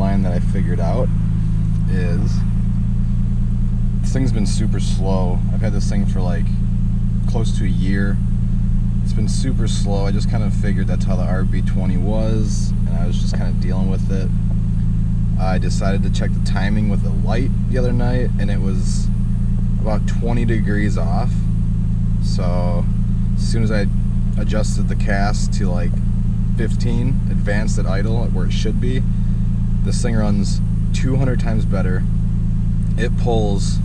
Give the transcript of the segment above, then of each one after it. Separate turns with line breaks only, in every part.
skyline that I figured out is this thing's been super slow. I've had this thing for like close to a year. It's been super slow. I just kind of figured that's how the RB20 was, and I was just kind of dealing with it. I decided to check the timing with the light the other night, and it was about 20 degrees off. So as soon as I adjusted the cast to like 15, advanced at idle where it should be, this thing runs 200 times better. It pulls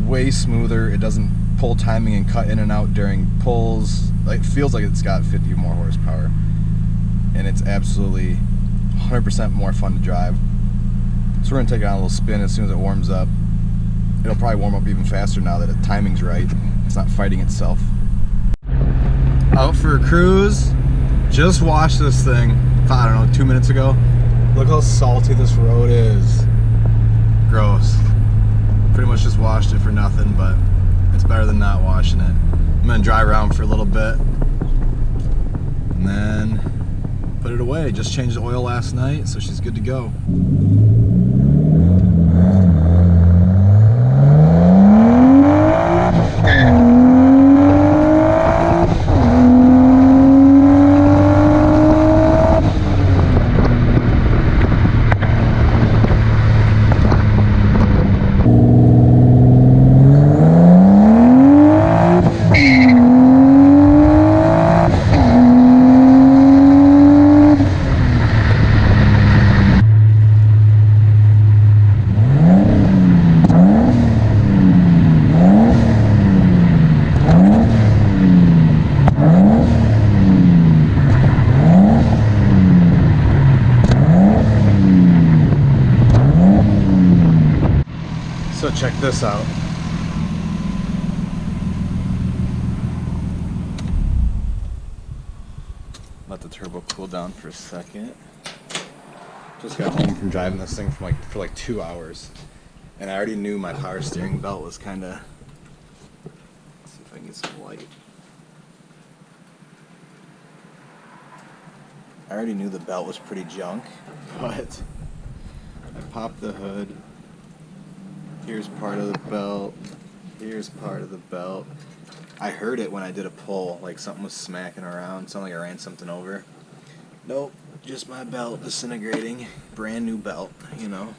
way smoother. It doesn't pull timing and cut in and out during pulls. It feels like it's got 50 more horsepower, and it's absolutely 100% more fun to drive. So we're gonna take it on a little spin as soon as it warms up. It'll probably warm up even faster now that the timing's right. It's not fighting itself. Out for a cruise. Just washed this thing, I don't know, 2 minutes ago. Look how salty this road is. Gross. Pretty much just washed it for nothing, but it's better than not washing it. I'm gonna drive around for a little bit and then put it away. Just changed the oil last night, so she's good to go. So check this out. Let the turbo cool down for a second. Just got home from driving this thing for like 2 hours, and I already knew my power steering belt was kind of. See if I can get some light. I already knew the belt was pretty junk, but I popped the hood. Here's part of the belt. Here's part of the belt. I heard it when I did a pull, like something was smacking around. Sounded like I ran something over. Nope, just my belt disintegrating. Brand new belt, you know.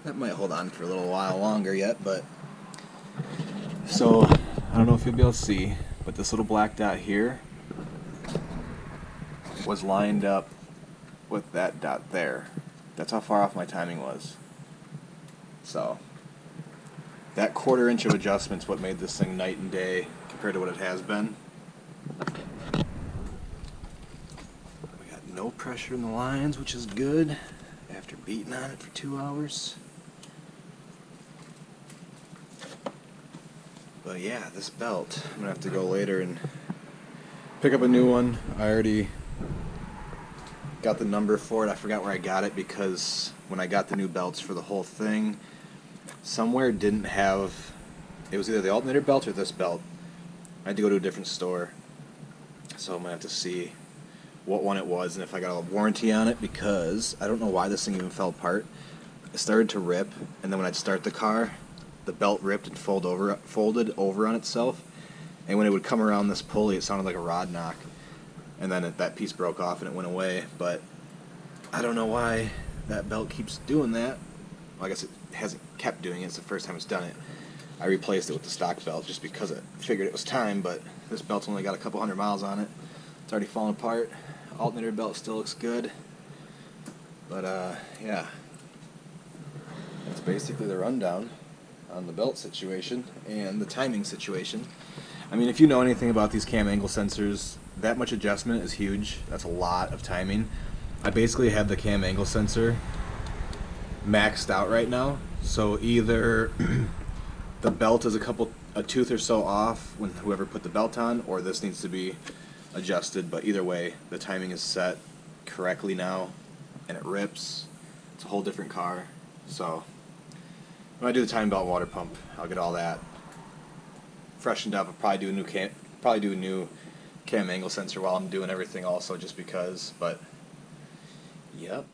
That might hold on for a little while longer yet, but. So, I don't know if you'll be able to see, but this little black dot here was lined up with that dot there. That's how far off my timing was. So, that 1/4 inch of adjustment's what made this thing night and day compared to what it has been. We got no pressure in the lines, which is good after beating on it for 2 hours. But yeah, this belt, I'm gonna have to go later and pick up a new one. I already got the number for it. I forgot where I got it because when I got the new belts for the whole thing, somewhere didn't have, it was either the alternator belt or this belt. I had to go to a different store, so I'm gonna have to see what one it was and if I got a warranty on it, because I don't know why this thing even fell apart. It started to rip, and then when I'd start the car, the belt ripped and folded over on itself, and when it would come around this pulley, it sounded like a rod knock, and then that piece broke off and it went away. But I don't know why that belt keeps doing that. Well, I guess it hasn't kept doing it. It's the first time it's done it. I replaced it with the stock belt just because I figured it was time, but this belt's only got a couple 100 miles on it. It's already falling apart. Alternator belt still looks good. But yeah. That's basically the rundown on the belt situation and the timing situation. I mean, if you know anything about these cam angle sensors, that much adjustment is huge. That's a lot of timing. I basically have the cam angle sensor maxed out right now, so either the belt is a tooth or so off when whoever put the belt on, or this needs to be adjusted, but either way the timing is set correctly now and it rips. It's a whole different car. So when I do the timing belt water pump, I'll get all that freshened up. I'll probably do a new cam angle sensor while I'm doing everything also, just because. But
Yep.